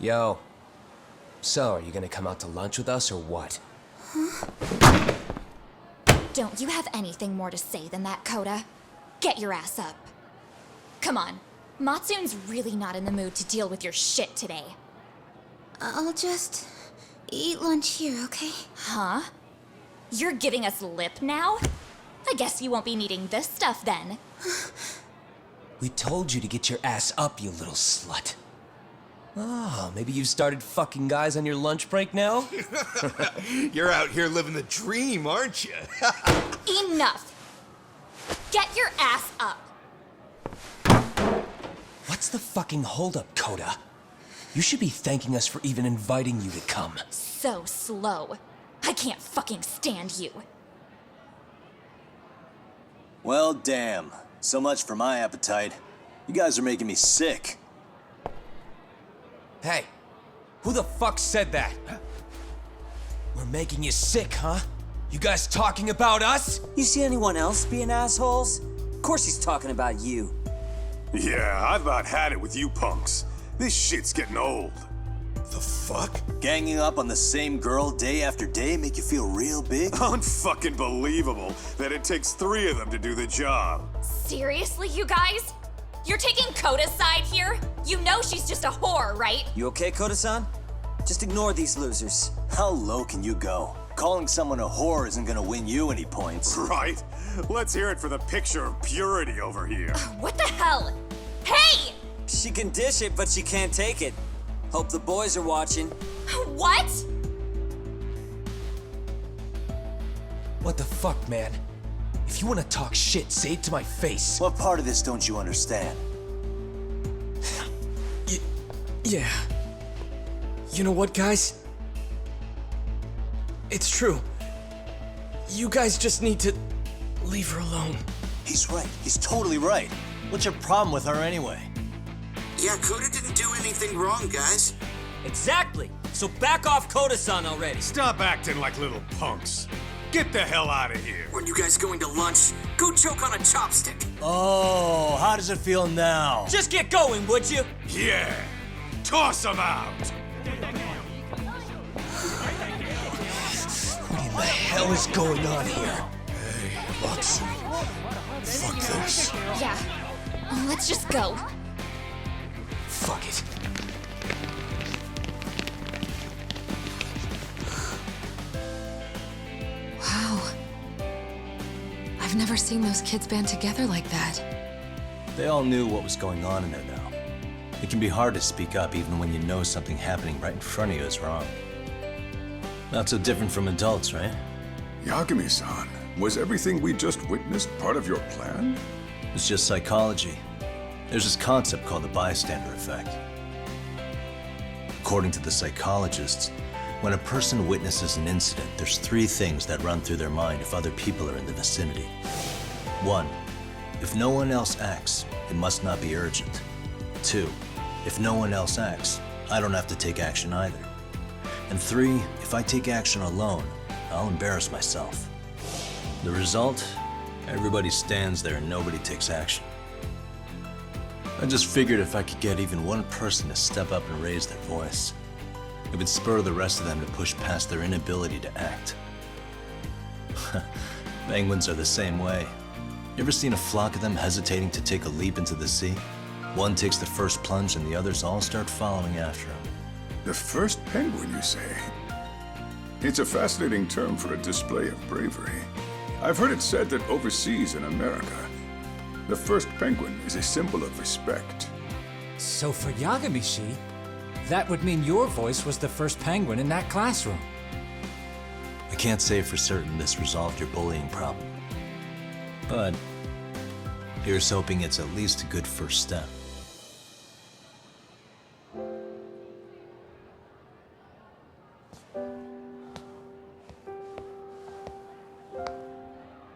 Yo. So, are you gonna come out to lunch with us or what? Don't you have anything more to say than that, Koda? Get your ass up. Come on. Matsun's really not in the mood to deal with your shit today. I'll just eat lunch here, okay? Huh? You're giving us lip now? I guess you won't be needing this stuff then. We told you to get your ass up, you little slut. Oh, maybe you've started fucking guys on your lunch break now? You're out here living the dream, aren't you? Enough! Get your ass up! What's the fucking holdup, Koda? You should be thanking us for even inviting you to come. So slow. I can't fucking stand you. Well, damn. So much for my appetite. You guys are making me sick. Hey, who the fuck said that? We're making you sick, huh? You guys talking about us? You see anyone else being assholes? Of course he's talking about you. Yeah, I've about had it with you punks. This shit's getting old. The fuck? Ganging up on the same girl day after day make you feel real big? Unfucking believable that it takes 3 of them to do the job. Seriously, you guys? You're taking Koda's side here? You know she's just a whore, right? You okay, Koda-san? Just ignore these losers. How low can you go? Calling someone a whore isn't gonna win you any points. Right? Let's hear it for the picture of purity over here. What the hell? Hey! She can dish it, but she can't take it. Hope the boys are watching. What? What the fuck, man? If you wanna talk shit, say it to my face. What part of this don't you understand? Yeah. You know what, guys? It's true. You guys just need to leave her alone. He's right. He's totally right. What's your problem with her anyway? Yeah, Koda didn't do anything wrong, guys. Exactly. So back off Koda-san already. Stop acting like little punks. Get the hell out of here. When you guys going to lunch, go choke on a chopstick. Oh, how does it feel now? Just get going, would you? Yeah. Toss them out. What in the hell is going on here? Hey, Matsu. Fuck this. Yeah. Let's just go. Fuck it. Wow. I've never seen those kids band together like that. They all knew what was going on in there now. It can be hard to speak up even when you know something happening right in front of you is wrong. Not so different from adults, right? Yagami-san, was everything we just witnessed part of your plan? It's just psychology. There's this concept called the bystander effect. According to the psychologists, when a person witnesses an incident, there's 3 things that run through their mind if other people are in the vicinity. 1, if no one else acts, it must not be urgent. 2, if no one else acts, I don't have to take action either. And 3, if I take action alone, I'll embarrass myself. The result? Everybody stands there and nobody takes action. I just figured if I could get even one person to step up and raise their voice, it would spur the rest of them to push past their inability to act. Penguins are the same way. You ever seen a flock of them hesitating to take a leap into the sea? One takes the first plunge and the others all start following after him. The first penguin, you say? It's a fascinating term for a display of bravery. I've heard it said that overseas in America, the first penguin is a symbol of respect. So for Yagami-shi, that would mean your voice was the first penguin in that classroom. I can't say for certain this resolved your bullying problem. But here's hoping it's at least a good first step.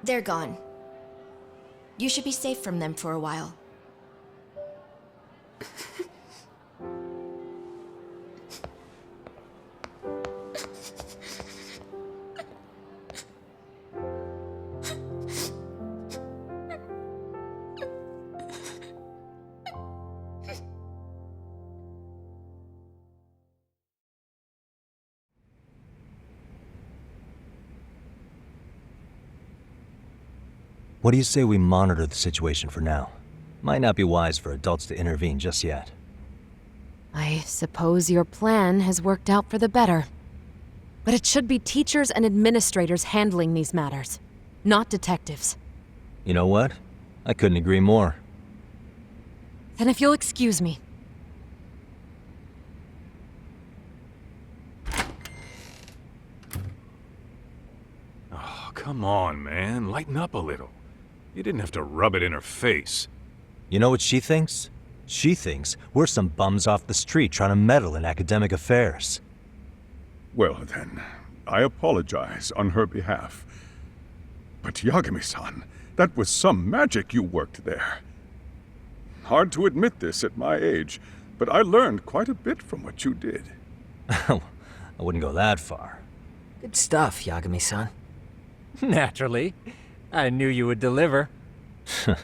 They're gone. You should be safe from them for a while. What do you say we monitor the situation for now? Might not be wise for adults to intervene just yet. I suppose your plan has worked out for the better. But it should be teachers and administrators handling these matters, not detectives. You know what? I couldn't agree more. Then if you'll excuse me. Oh, come on, man. Lighten up a little. You didn't have to rub it in her face. You know what she thinks? She thinks we're some bums off the street trying to meddle in academic affairs. Well then, I apologize on her behalf. But Yagami-san, that was some magic you worked there. Hard to admit this at my age, but I learned quite a bit from what you did. I wouldn't go that far. Good stuff, Yagami-san. Naturally. I knew you would deliver. Huh?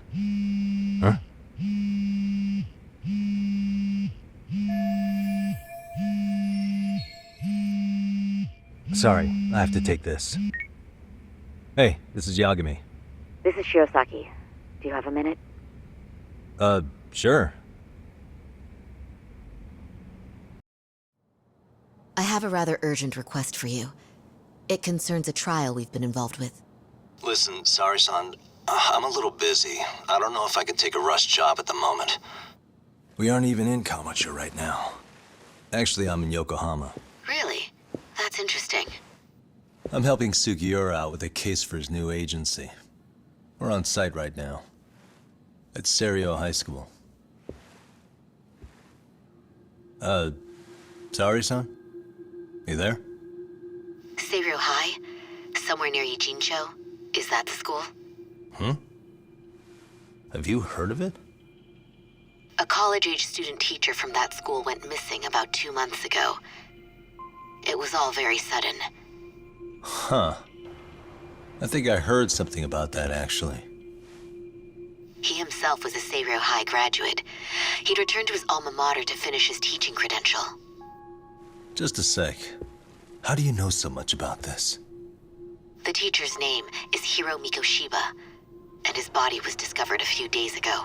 Sorry, I have to take this. Hey, this is Yagami. This is Shirosaki. Do you have a minute? Sure. I have a rather urgent request for you. It concerns a trial we've been involved with. Listen, sorry-san, I'm a little busy. I don't know if I could take a rush job at the moment. We aren't even in Kamucha right now. Actually, I'm in Yokohama. Really? That's interesting. I'm helping Sugiura out with a case for his new agency. We're on site right now. At Serio High School. Sorry-san? You there? Serio High? Somewhere near Ijincho? Is that the school? Have you heard of it? A college-age student teacher from that school went missing about 2 months ago. It was all very sudden. Huh. I think I heard something about that, actually. He himself was a Serio High graduate. He'd returned to his alma mater to finish his teaching credential. Just a sec. How do you know so much about this? The teacher's name is Hiro Mikoshiba, and his body was discovered a few days ago.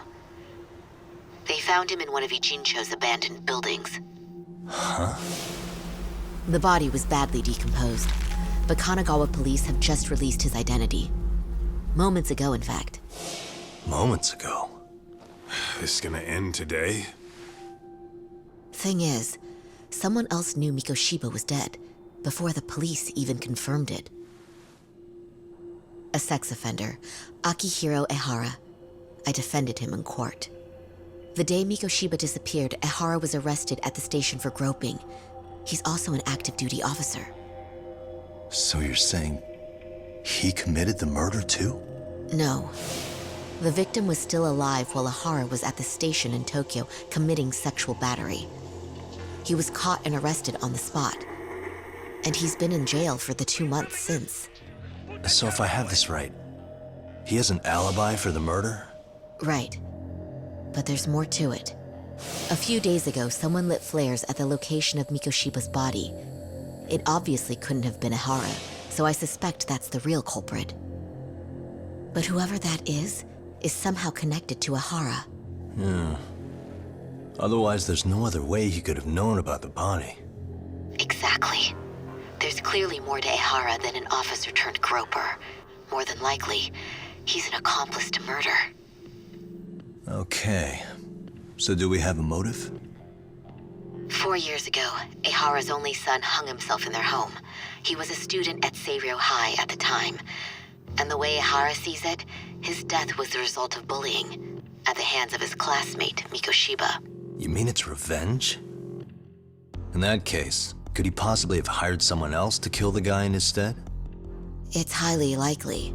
They found him in one of Ijincho's abandoned buildings. Huh? The body was badly decomposed, but Kanagawa police have just released his identity. Moments ago, in fact. Moments ago? This gonna end today? Thing is, someone else knew Mikoshiba was dead, before the police even confirmed it. A sex offender, Akihiro Ehara. I defended him in court. The day Mikoshiba disappeared, Ehara was arrested at the station for groping. He's also an active duty officer. So you're saying he committed the murder too? No. The victim was still alive while Ehara was at the station in Tokyo committing sexual battery. He was caught and arrested on the spot. And he's been in jail for the 2 months since. So if I have this right, he has an alibi for the murder? Right. But there's more to it. A few days ago, someone lit flares at the location of Mikoshiba's body. It obviously couldn't have been Ehara, so I suspect that's the real culprit. But whoever that is somehow connected to Ehara. Otherwise, there's no other way he could have known about the body. Exactly. There's clearly more to Ehara than an officer turned groper. More than likely, he's an accomplice to murder. Okay. So do we have a motive? 4 years ago, Ehara's only son hung himself in their home. He was a student at Serio High at the time. And the way Ehara sees it, his death was the result of bullying at the hands of his classmate, Mikoshiba. You mean it's revenge? In that case, could he possibly have hired someone else to kill the guy in his stead? It's highly likely.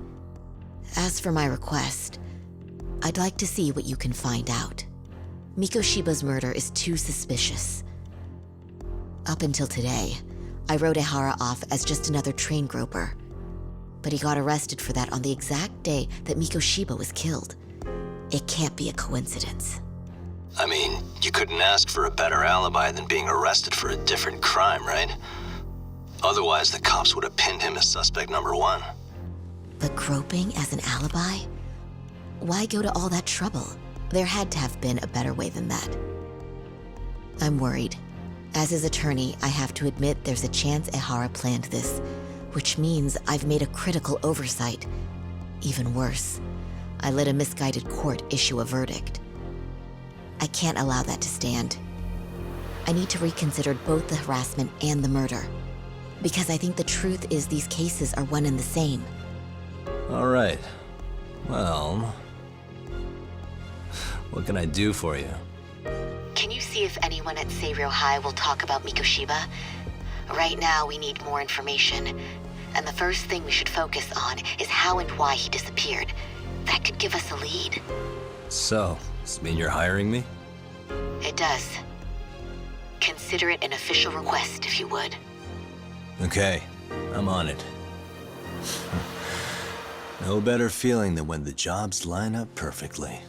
As for my request, I'd like to see what you can find out. Mikoshiba's murder is too suspicious. Up until today, I wrote Ehara off as just another train groper. But he got arrested for that on the exact day that Mikoshiba was killed. It can't be a coincidence. I mean, you couldn't ask for a better alibi than being arrested for a different crime, right? Otherwise, the cops would have pinned him as suspect number 1. But groping as an alibi? why go to all that trouble? There had to have been a better way than that. I'm worried. As his attorney, I have to admit there's a chance Ehara planned this, which means I've made a critical oversight. Even worse, I let a misguided court issue a verdict. I can't allow that to stand. I need to reconsider both the harassment and the murder, because I think the truth is these cases are one and the same. All right. Well, what can I do for you? Can you see if anyone at Seiryō High will talk about Mikoshiba? Right now, we need more information. And the first thing we should focus on is how and why he disappeared. That could give us a lead. So, does this mean you're hiring me? It does. Consider it an official request, if you would. Okay, I'm on it. No better feeling than when the jobs line up perfectly.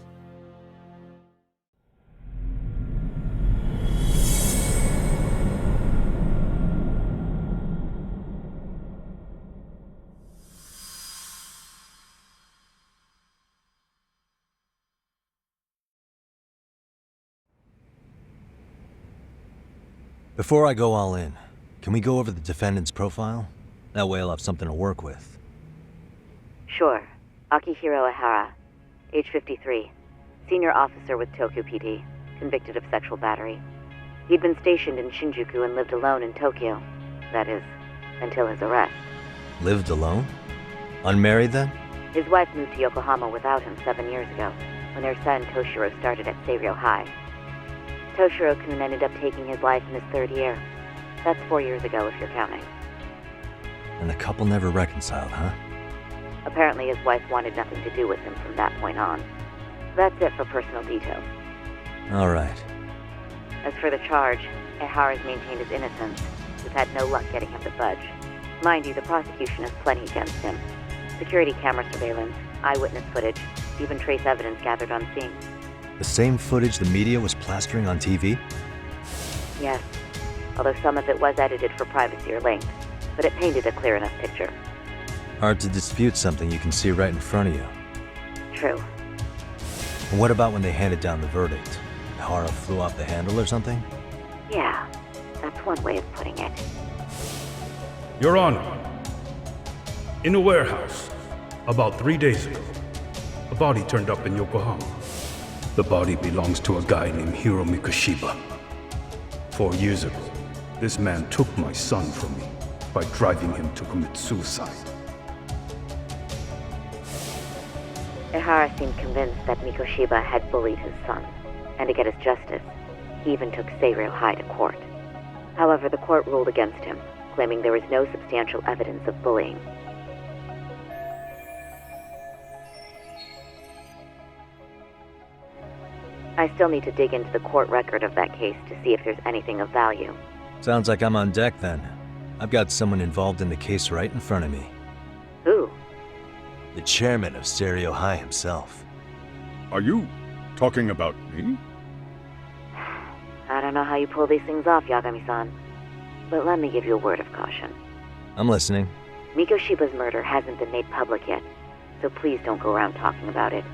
Before I go all in, can we go over the defendant's profile? That way I'll have something to work with. Sure. Akihiro Ehara, age 53, senior officer with Tokyo PD, convicted of sexual battery. He'd been stationed in Shinjuku and lived alone in Tokyo. That is, until his arrest. Lived alone? Unmarried then? His wife moved to Yokohama without him 7 years ago, when their son Toshiro started at Seiryō High. Toshiro-kun ended up taking his life in his 3rd year. That's 4 years ago, if you're counting. And the couple never reconciled, huh? Apparently his wife wanted nothing to do with him from that point on. That's it for personal details. All right. As for the charge, Ehara's maintained his innocence. We've had no luck getting him to budge. Mind you, the prosecution has plenty against him. Security camera surveillance, eyewitness footage, even trace evidence gathered on scene. The same footage the media was plastering on TV? Yes, although some of it was edited for privacy or length, but it painted a clear enough picture. Hard to dispute something you can see right in front of you. True. And what about when they handed down the verdict? Ehara flew off the handle or something? Yeah, that's one way of putting it. Your Honor, in a warehouse, about 3 days ago, a body turned up in Yokohama. The body belongs to a guy named Hiro Mikoshiba. 4 years ago, this man took my son from me by driving him to commit suicide. Ehara seemed convinced that Mikoshiba had bullied his son, and to get his justice, he even took Seiryō High to court. However, the court ruled against him, claiming there was no substantial evidence of bullying. I still need to dig into the court record of that case to see if there's anything of value. Sounds like I'm on deck then. I've got someone involved in the case right in front of me. Who? The chairman of Seiryō High himself. Are you talking about me? I don't know how you pull these things off, Yagami-san. But let me give you a word of caution. I'm listening. Mikoshiba's murder hasn't been made public yet, so please don't go around talking about it,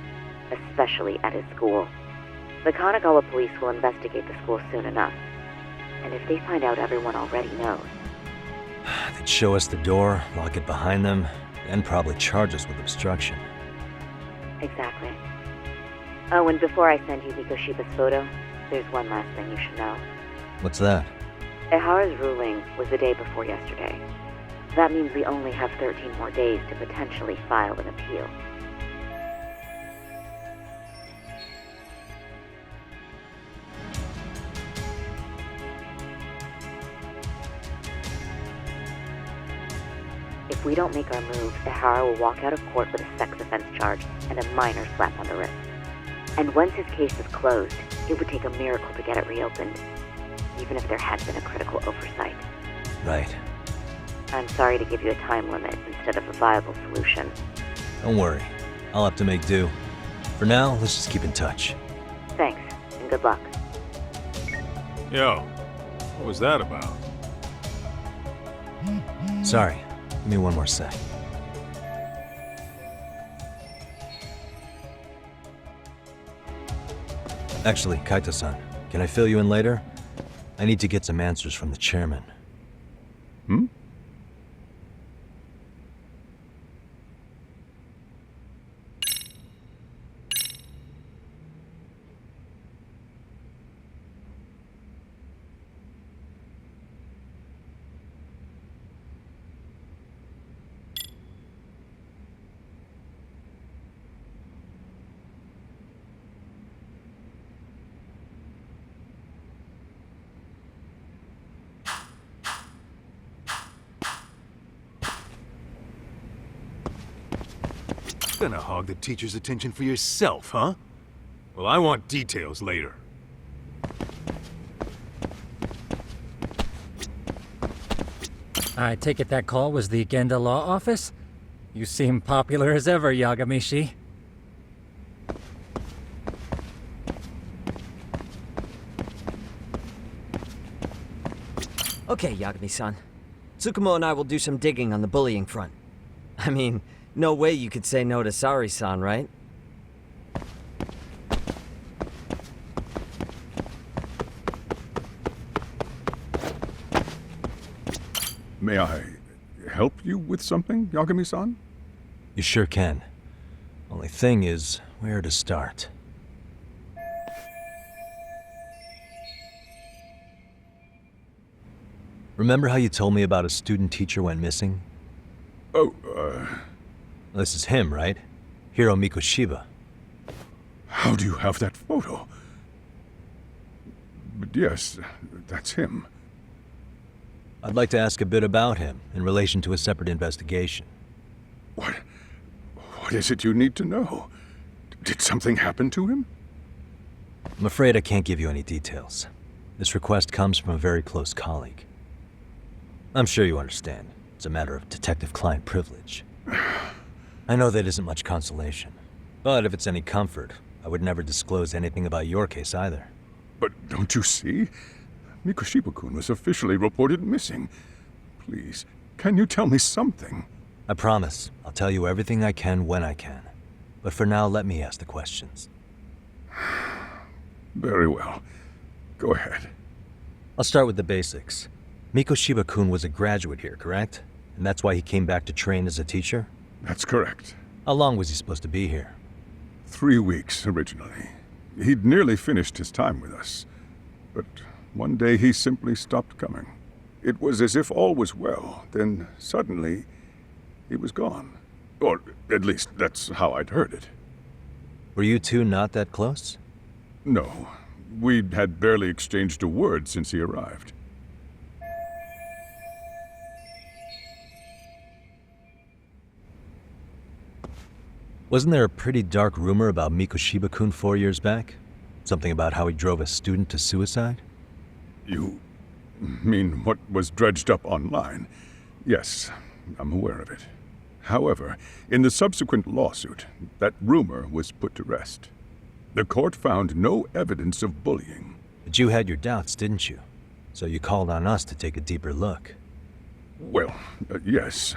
especially at his school. The Kanagawa police will investigate the school soon enough, and if they find out everyone already knows... They'd show us the door, lock it behind them, and probably charge us with obstruction. Exactly. Oh, and before I send you Mikoshiba's photo, there's one last thing you should know. What's that? Ehara's ruling was the day before yesterday. That means we only have 13 more days to potentially file an appeal. If we don't make our move, Ehara will walk out of court with a sex offense charge and a minor slap on the wrist. And once his case is closed, it would take a miracle to get it reopened, even if there had been a critical oversight. Right. I'm sorry to give you a time limit instead of a viable solution. Don't worry. I'll have to make do. For now, let's just keep in touch. Thanks, and good luck. Yo, what was that about? Sorry. Give me one more sec. Actually, Kaito-san, can I fill you in later? I need to get some answers from the chairman. Hmm? Gonna hog the teacher's attention for yourself, huh? Well, I want details later. I take it that call was the Genda Law Office? You seem popular as ever, Yagami-shi. Okay, Yagami-san. Tsukumo and I will do some digging on the bullying front. I mean, no way you could say no to Sari-san, right? May I help you with something, Yagami-san? You sure can. Only thing is, where to start? Remember how you told me about a student teacher went missing? Oh, This is him, right? Hiro Mikoshiba. How do you have that photo? But yes, that's him. I'd like to ask a bit about him in relation to a separate investigation. What is it you need to know? Did something happen to him? I'm afraid I can't give you any details. This request comes from a very close colleague. I'm sure you understand. It's a matter of detective-client privilege. I know that isn't much consolation. But if it's any comfort, I would never disclose anything about your case either. But don't you see? Mikoshiba-kun was officially reported missing. Please, can you tell me something? I promise. I'll tell you everything I can when I can. But for now, let me ask the questions. Very well. Go ahead. I'll start with the basics. Mikoshiba-kun was a graduate here, correct? And that's why he came back to train as a teacher? That's correct. How long was he supposed to be here? 3 weeks, originally. He'd nearly finished his time with us. But one day he simply stopped coming. It was as if all was well, then suddenly he was gone. Or at least that's how I'd heard it. Were you two not that close? No. We'd had barely exchanged a word since he arrived. Wasn't there a pretty dark rumor about Mikoshiba-kun 4 years back? Something about how he drove a student to suicide? You mean what was dredged up online? Yes, I'm aware of it. However, in the subsequent lawsuit, that rumor was put to rest. The court found no evidence of bullying. But you had your doubts, didn't you? So you called on us to take a deeper look. Well, yes.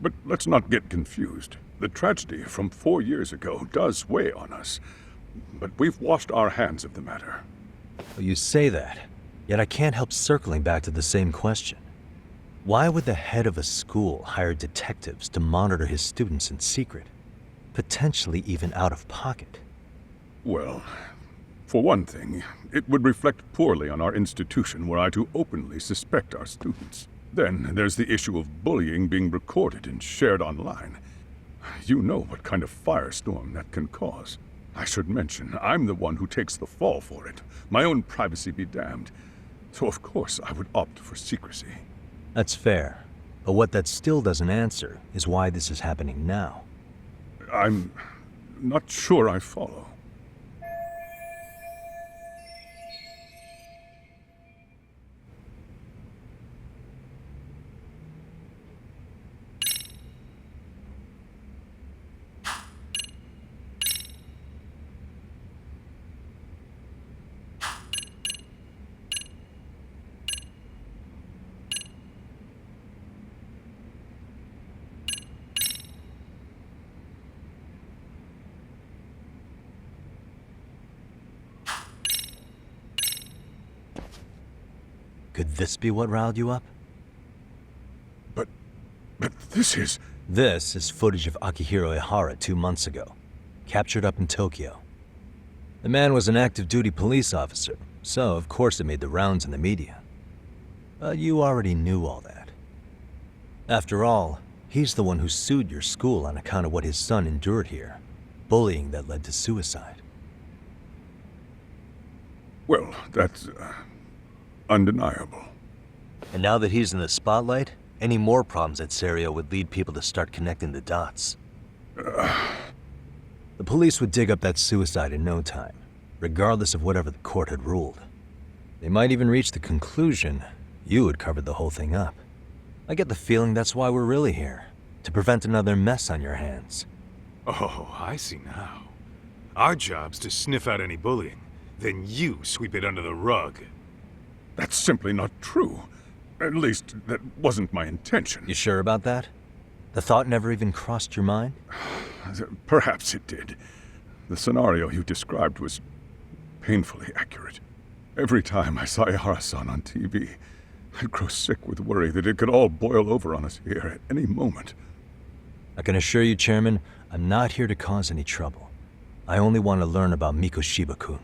But let's not get confused. The tragedy from 4 years ago does weigh on us. But we've washed our hands of the matter. Well, you say that, yet I can't help circling back to the same question. Why would the head of a school hire detectives to monitor his students in secret? Potentially even out of pocket? Well, for one thing, it would reflect poorly on our institution were I to openly suspect our students. Then there's the issue of bullying being recorded and shared online. You know what kind of firestorm that can cause. I should mention, I'm the one who takes the fall for it. My own privacy be damned. So of course I would opt for secrecy. That's fair. But what that still doesn't answer is why this is happening now. I'm not sure I follow. Could this be what riled you up? But this is... This is footage of Akihiro Ihara 2 months ago, captured up in Tokyo. The man was an active duty police officer, so of course it made the rounds in the media. But you already knew all that. After all, he's the one who sued your school on account of what his son endured here. Bullying that led to suicide. Well, that's undeniable. And now that he's in the spotlight, any more problems at Serio would lead people to start connecting the dots. The police would dig up that suicide in no time, regardless of whatever the court had ruled. They might even reach the conclusion you had covered the whole thing up. I get the feeling that's why we're really here, to prevent another mess on your hands. Oh, I see now. Our job's to sniff out any bullying, then you sweep it under the rug. That's simply not true. At least, that wasn't my intention. You sure about that? The thought never even crossed your mind? Perhaps it did. The scenario you described was painfully accurate. Every time I saw Ihara-san on TV, I'd grow sick with worry that it could all boil over on us here at any moment. I can assure you, Chairman, I'm not here to cause any trouble. I only want to learn about Mikoshiba-kun.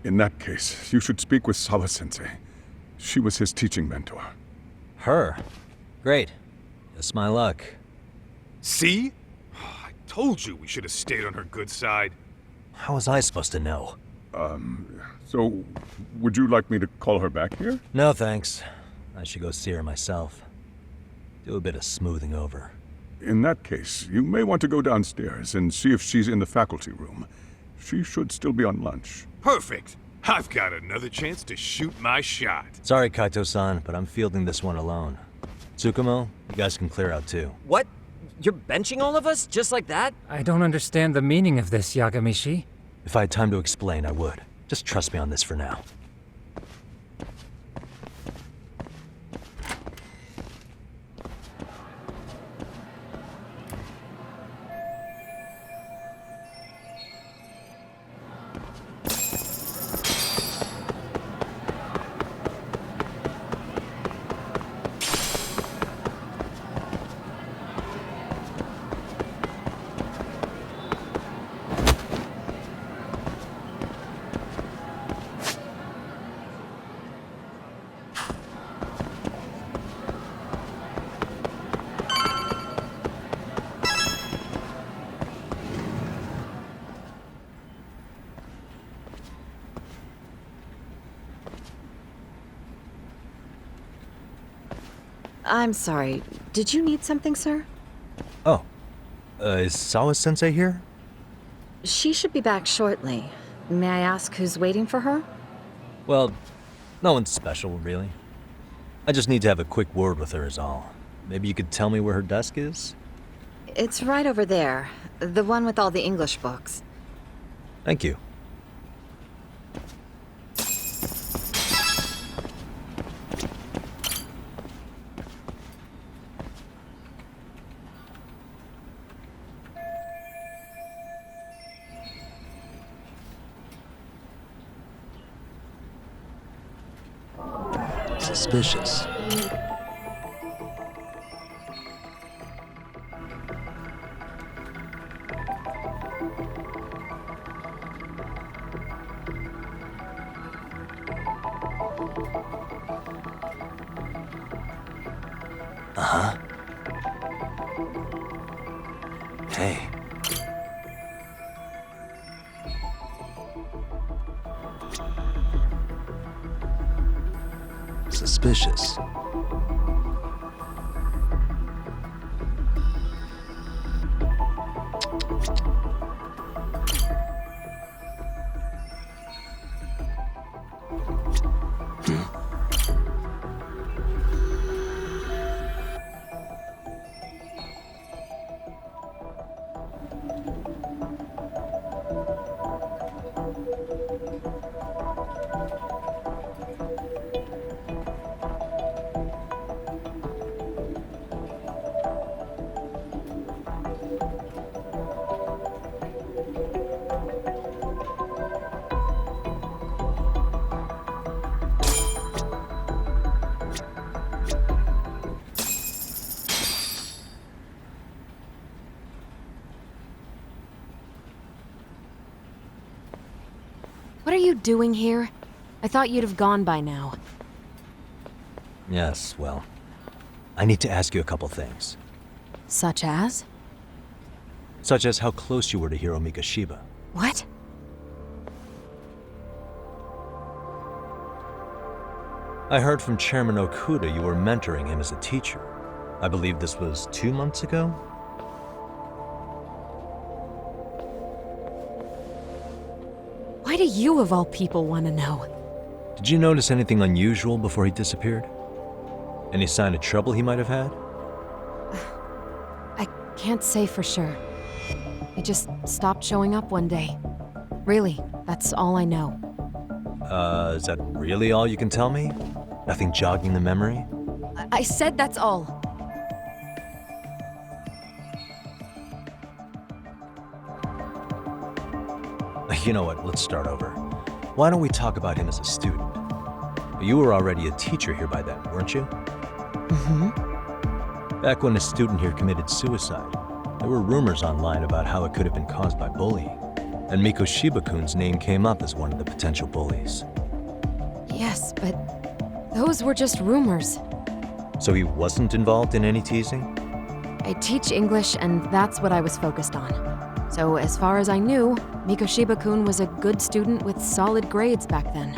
In that case, you should speak with Sawa-sensei. She was his teaching mentor. Her? Great. Just my luck. See? I told you we should have stayed on her good side. How was I supposed to know? So, would you like me to call her back here? No, thanks. I should go see her myself. Do a bit of smoothing over. In that case, you may want to go downstairs and see if she's in the faculty room. She should still be on lunch. Perfect. I've got another chance to shoot my shot. Sorry, Kaito-san, but I'm fielding this one alone. Tsukumo, you guys can clear out too. What? You're benching all of us? Just like that? I don't understand the meaning of this, Yagami-shi. If I had time to explain, I would. Just trust me on this for now. I'm sorry. Did you need something, sir? Oh. Is Sawa-sensei here? She should be back shortly. May I ask who's waiting for her? Well, no one's special, really. I just need to have a quick word with her is all. Maybe you could tell me where her desk is? It's right over there. The one with all the English books. Thank you. Suspicious. Uh-huh. Hey. Suspicious. you doing here? I thought you'd have gone by now. Yes, well, I need to ask you a couple things. Such as? Such as how close you were to Hiro Mikoshiba. What? I heard from Chairman Okuda you were mentoring him as a teacher. I believe this was 2 months ago? Why do you, of all people, want to know? Did you notice anything unusual before he disappeared? Any sign of trouble he might have had? I can't say for sure. He just stopped showing up one day. Really, that's all I know. Is that really all you can tell me? Nothing jogging the memory? I said that's all. You know what, let's start over. Why don't we talk about him as a student? You were already a teacher here by then, weren't you? Mm-hmm. Back when a student here committed suicide, there were rumors online about how it could have been caused by bullying, and Mikoshiba-kun's name came up as one of the potential bullies. Yes, but those were just rumors. So he wasn't involved in any teasing? I teach English, and that's what I was focused on. So as far as I knew, Mikoshiba-kun was a good student with solid grades back then.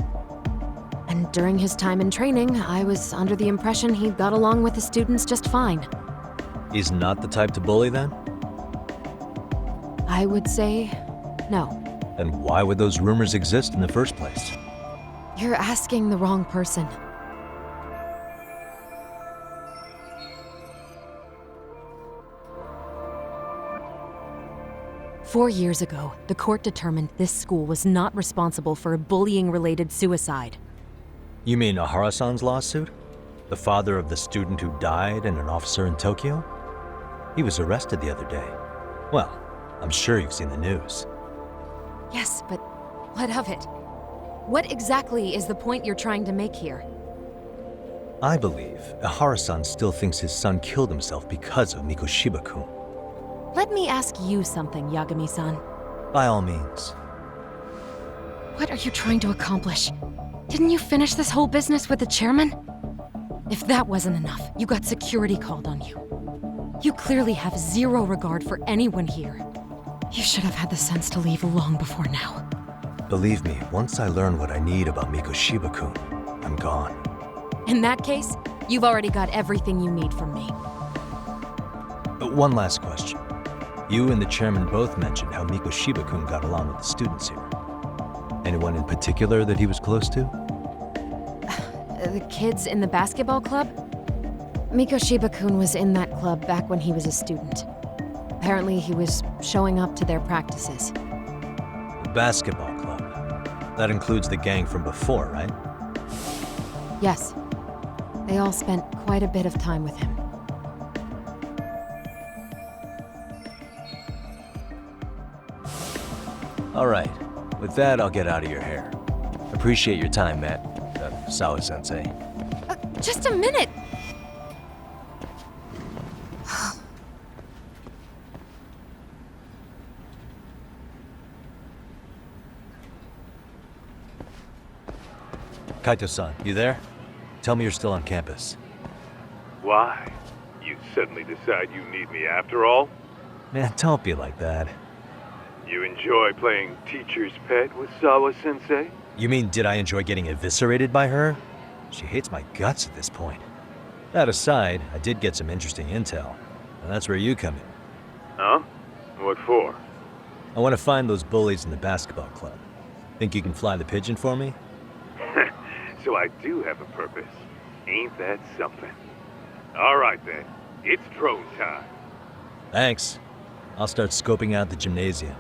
And during his time in training, I was under the impression he got along with the students just fine. He's not the type to bully then? I would say no. Then why would those rumors exist in the first place? You're asking the wrong person. Four years ago, the court determined this school was not responsible for a bullying-related suicide. You mean Ahara-san's lawsuit? The father of the student who died and an officer in Tokyo? He was arrested the other day. Well, I'm sure you've seen the news. Yes, but what of it? What exactly is the point you're trying to make here? I believe Ahara-san still thinks his son killed himself because of Mikoshiba-kun. Let me ask you something, Yagami-san. By all means. What are you trying to accomplish? Didn't you finish this whole business with the chairman? If that wasn't enough, you got security called on you. You clearly have zero regard for anyone here. You should have had the sense to leave long before now. Believe me, once I learn what I need about Mikoshiba-kun, I'm gone. In that case, you've already got everything you need from me. One last question. You and the chairman both mentioned how Mikoshiba-kun got along with the students here. Anyone in particular that he was close to? The kids in the basketball club? Mikoshiba-kun was in that club back when he was a student. Apparently he was showing up to their practices. The basketball club. That includes the gang from before, right? Yes. They all spent quite a bit of time with him. All right. With that, I'll get out of your hair. Appreciate your time, Matt. Sawa-sensei. Just a minute! Kaito-san, you there? Tell me you're still on campus. Why? You suddenly decide you need me after all? Man, don't be like that. You enjoy playing teacher's pet with Sawa-sensei? You mean, did I enjoy getting eviscerated by her? She hates my guts at this point. That aside, I did get some interesting intel, and that's where you come in. Huh? What for? I want to find those bullies in the basketball club. Think you can fly the pigeon for me? So I do have a purpose. Ain't that something? All right then, it's drone time. Thanks. I'll start scoping out the gymnasium.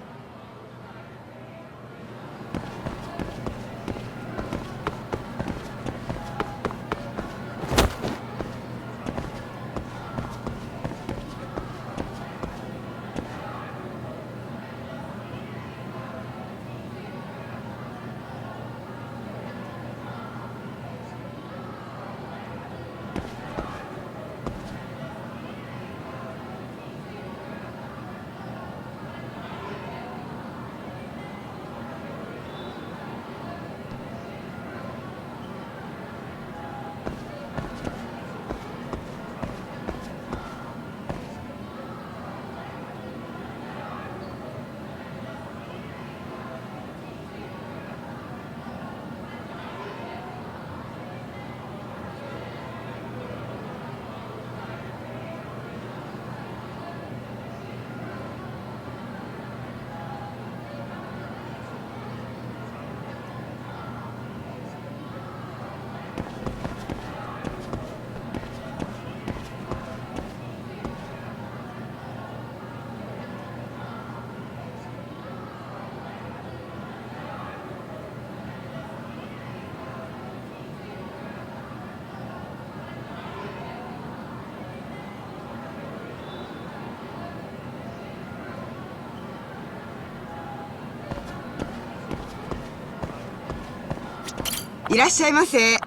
いらっしゃいませ。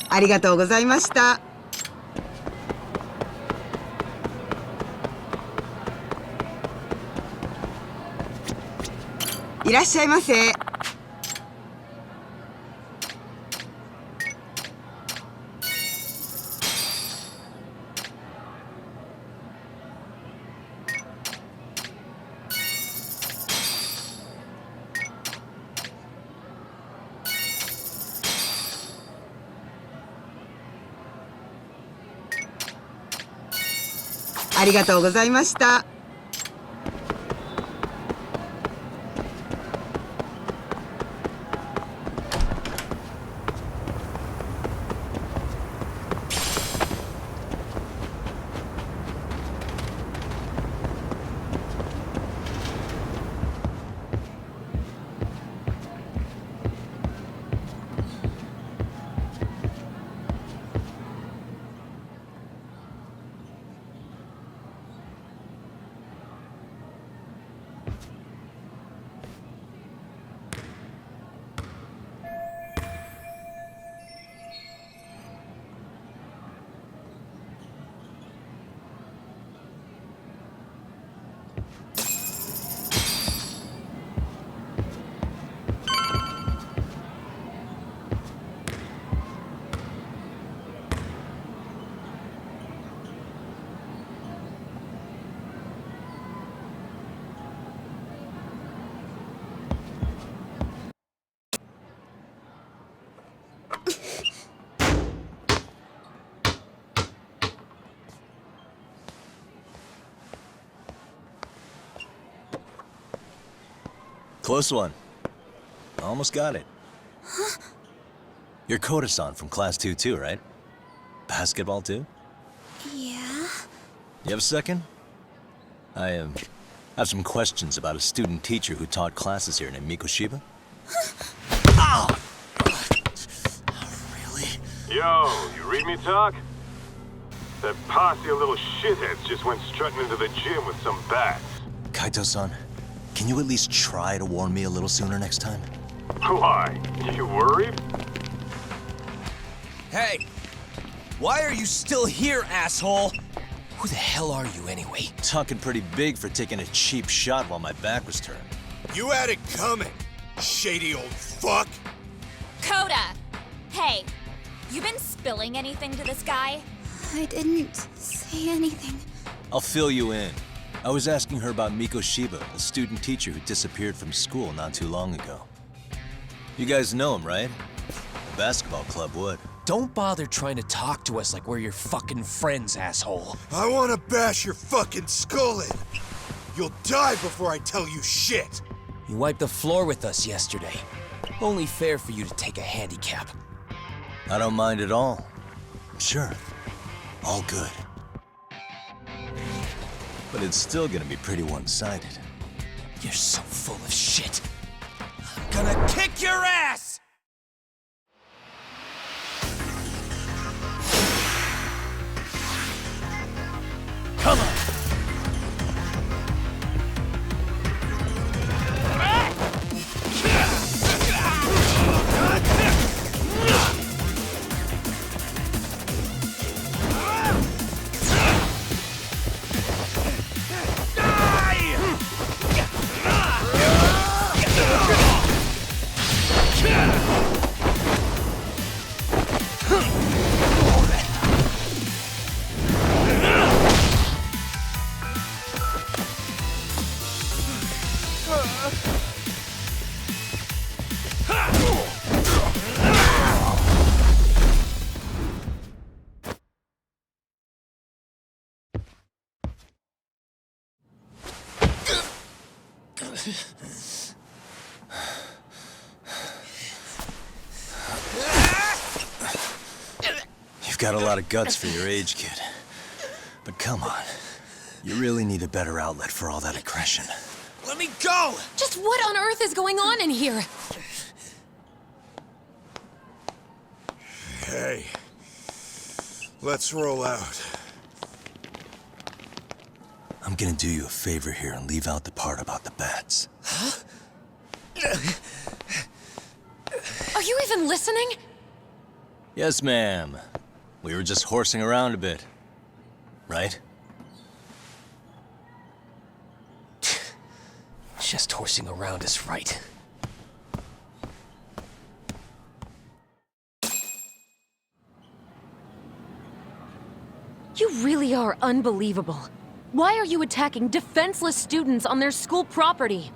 ありがとうございました。いらっしゃいませ。ありがとうございました。Close one. Almost got it. Huh? You're Koda-san from Class 2 too, right? Basketball too? Yeah? You have a second? I have some questions about a student teacher who taught classes here named Mikoshiba. Ow! Really? Yo, you read me talk? That posse of little shitheads just went strutting into the gym with some bats. Kaito-san, can you at least try to warn me a little sooner next time? Why? You worried? Hey! Why are you still here, asshole? Who the hell are you anyway? Talking pretty big for taking a cheap shot while my back was turned. You had it coming, shady old fuck! Koda! Hey, you been spilling anything to this guy? I didn't say anything. I'll fill you in. I was asking her about Mikoshiba, a student teacher who disappeared from school not too long ago. You guys know him, right? The basketball club would. Don't bother trying to talk to us like we're your fucking friends, asshole. I wanna bash your fucking skull in. You'll die before I tell you shit. You wiped the floor with us yesterday. Only fair for you to take a handicap. I don't mind at all. Sure. All good. But it's still gonna be pretty one-sided. You're so full of shit. I'm gonna kick your ass! Come on! You've got a lot of guts for your age, kid. But come on. You really need a better outlet for all that aggression. Let me go! Just what on earth is going on in here? Hey, let's roll out. I'm gonna do you a favor here and leave out the part about the bats. Are you even listening? Yes, ma'am. We were just horsing around a bit. Right? Just horsing around is right. You really are unbelievable. Why are you attacking defenseless students on their school property?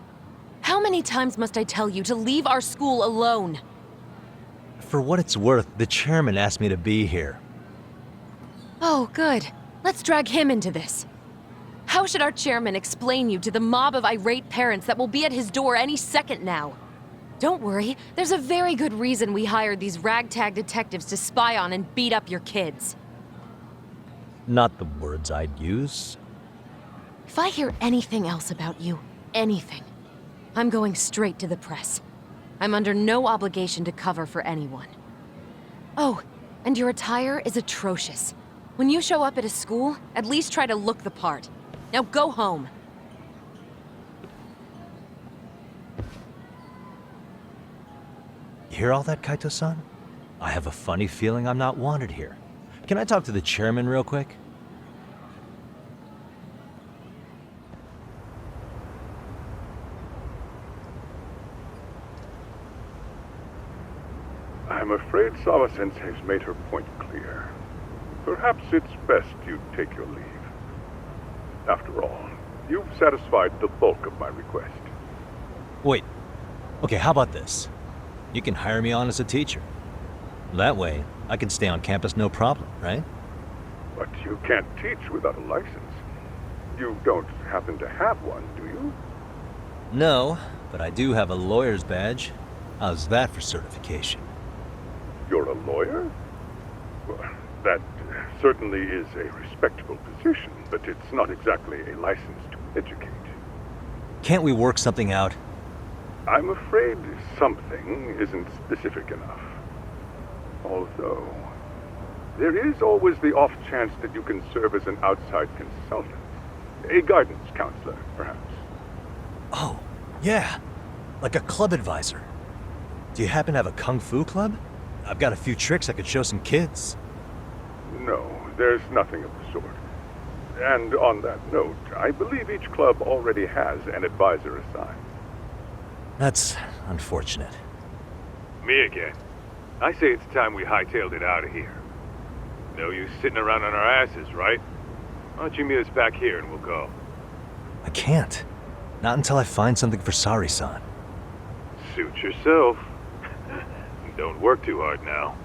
How many times must I tell you to leave our school alone? For what it's worth, the chairman asked me to be here. Oh, good. Let's drag him into this. How should our chairman explain you to the mob of irate parents that will be at his door any second now? Don't worry, there's a very good reason we hired these ragtag detectives to spy on and beat up your kids. Not the words I'd use. If I hear anything else about you, anything, I'm going straight to the press. I'm under no obligation to cover for anyone. Oh, and your attire is atrocious. When you show up at a school, at least try to look the part. Now go home. You hear all that, Kaito-san? I have a funny feeling I'm not wanted here. Can I talk to the chairman real quick? I'm afraid Sawa-sensei's made her point clear. Perhaps it's best you take your leave. After all, you've satisfied the bulk of my request. Wait. Okay, how about this? You can hire me on as a teacher. That way, I can stay on campus no problem, right? But you can't teach without a license. You don't happen to have one, do you? No, but I do have a lawyer's badge. How's that for certification? You're a lawyer? Well, that certainly is a respectable position, but it's not exactly a license to educate. Can't we work something out? I'm afraid something isn't specific enough. Although, there is always the off chance that you can serve as an outside consultant. A guidance counselor, perhaps. Oh, yeah. Like a club advisor. Do you happen to have a kung fu club? I've got a few tricks I could show some kids. No, there's nothing of the sort. And on that note, I believe each club already has an advisor assigned. That's unfortunate. Me again. I say it's time we hightailed it out of here. No use sitting around on our asses, right? Why don't you meet us back here and we'll go? I can't. Not until I find something for Sari-san. Suit yourself. Don't work too hard now.